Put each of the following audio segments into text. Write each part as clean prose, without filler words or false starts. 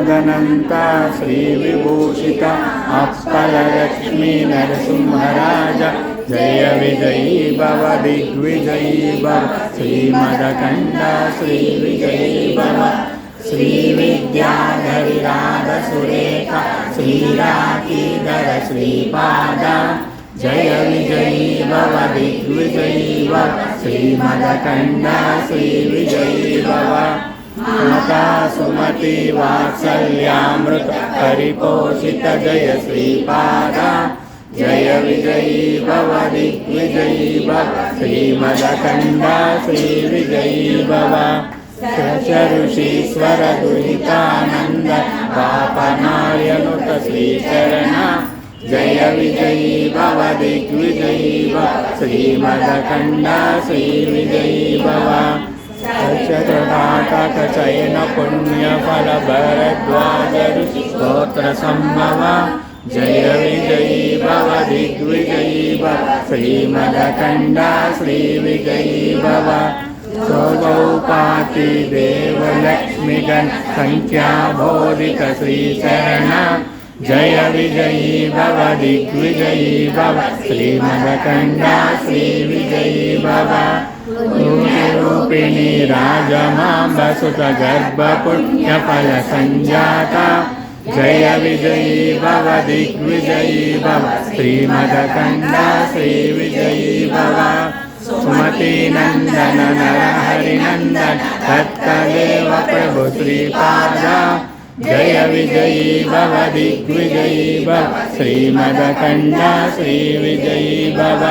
नागनन्ता श्रीविभूषित अप्पललक्ष्मी नरसिंहराज जय विजयी भव दिग्विजयी भव श्रीमदकण्ठ श्रीविजयी भव श्रीविद्याधरिराधसुरेखा श्रीराकीधर श्रीपाद जय विजयी भव दिग्विजयी भव श्रीमदकण्ठ श्रीविजयी भव माता सुमति वात्सल्यामृत परिपोषित जय श्रीपाद जय विजयी भव दिग्विजयी भव श्रीमदकण्ठ श्रीविजयी भव ऋषीश्वर दुहितानन्द पापनार्यनुत श्रीचरण जय विजयी भव दिग्विजयी भव श्रीमदकण्ठ श्रीविजयी भव चतुर्नाटक चयन पुण्य फल भरद्वाज ऋषि स्तोत्र संभव जय विजयी भव दिग्विजयी भव श्रीमदकण्ठ श्रीविजयी भव सौगौपाति देवलक्ष्मीगण संख्या बोधित श्रीचरण जय विजयी भव दिग्विजयी भव श्रीमदकण्ठ श्रीविजयी भव रूपिणी राजमाम्ब सुत गर्भ पुण्य फल संजाता जय विजयी भव दिग्विजयी भव श्रीमदकण्ठ श्रीविजयी भव सुमति नंदन नरहरिनंदन दत्तदेव प्रभु श्रीपाद जय विजयी भव दिग्विजयी भव श्रीमदकण्ठ श्रीविजयी भव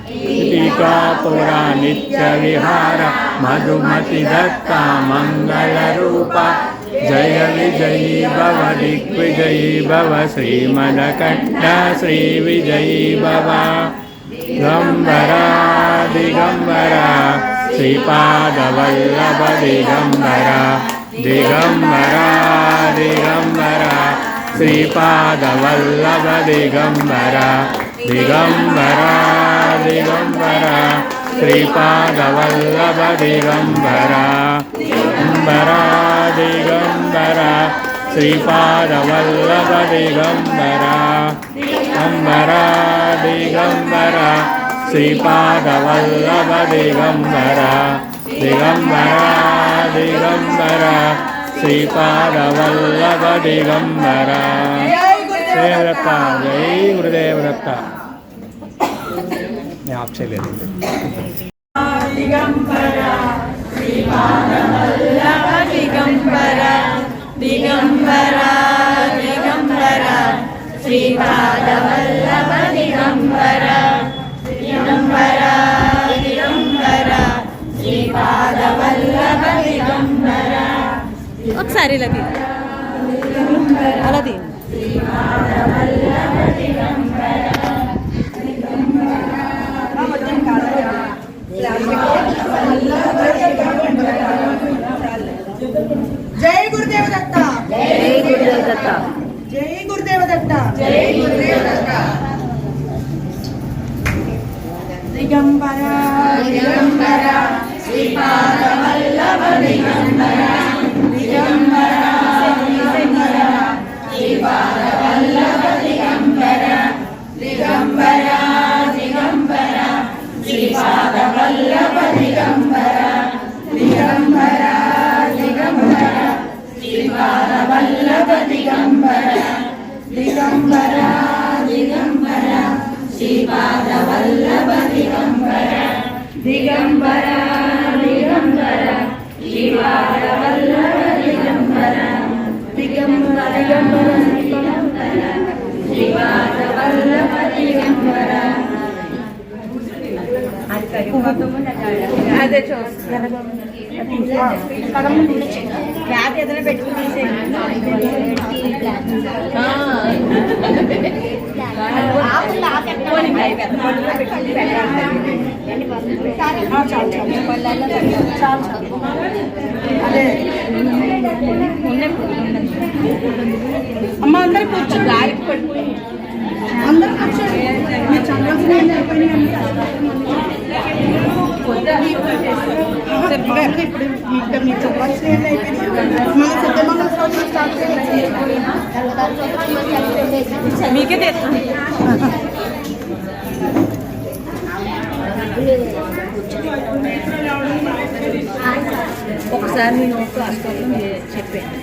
टीकापुरा नित्य विहार मधुमति दत्ता मंगल रूपा जय विजयी भव दिग्विजयी भव श्रीमदकण्ठ श्रीविजयी भव दिगंबरा दिगंबरा श्रीपादवल्लभ दिगंबरा दिगंबरा दिगंबरा श्रीपादवल्लभ दिगंबरा दिगंबरा दिगंबरा श्रीपादवल्लभ दिगंबरा दिगंबरा दिगंबरा श्रीपादवल्लभ दिगंबरा दिगंबरा दिगंबरा श्रीपादवल्लभ दिगंबरा दिगंबरा दिगंबरा श्रीपादवल्लभ दिगंबरा देवदत्ता जय गुरुदेव दत्ता आपसे ले लेंगे दिगंबरा श्रीपादवल्लभ दिगंबरा दिगंबरा दिगंबरा श्रीपादवल्लभ दिगंबरा दिगंबरा दिगंबरा श्रीपादवल्लभ दिगंबरा ఒకసారి లది అలాది శ్రీపాదవల్లభ दिगंबरा जय गुरुदेव दत्ता जय गुरुदेव दत्ता जय गुरुदेव दत्ता जय गुरुदेव दत्ता दिगंबरा दिगंबरा श्रीपादवल्लभ दिगंबरा दिगंबरा दिगंबरा श्रीपादवल्लभ दिगंबरा दिगंबरा दिगंबरा श्रीपादवल्लभ दिगंबरा दिगंबरा दिगंबरा श्रीपादवल्लभ दिगंबरा दिगंबरा दिगंबरा श्रीपादवल्लभ दिगंबरा दिगंबरा दिगंबरा श्रीपादवल्लभ दिगंबरा दिगंबरा दिगंबरा श्रीपादवल्लभ दिगंबरा అదే క్యాప్ ఏదైనా పెట్టుకుని అమ్మ అందరూ కూర్చో గాలి పెట్టుకుని అందరూ కూర్చోండి మీరు చదవాల్సిన ఇప్పుడు మీకు చదవాల్సిన మళ్ళీ సత్యమంగళ మీకే తెస్తాను. ఒకసారి నేను క్లాస్ చెప్పాను.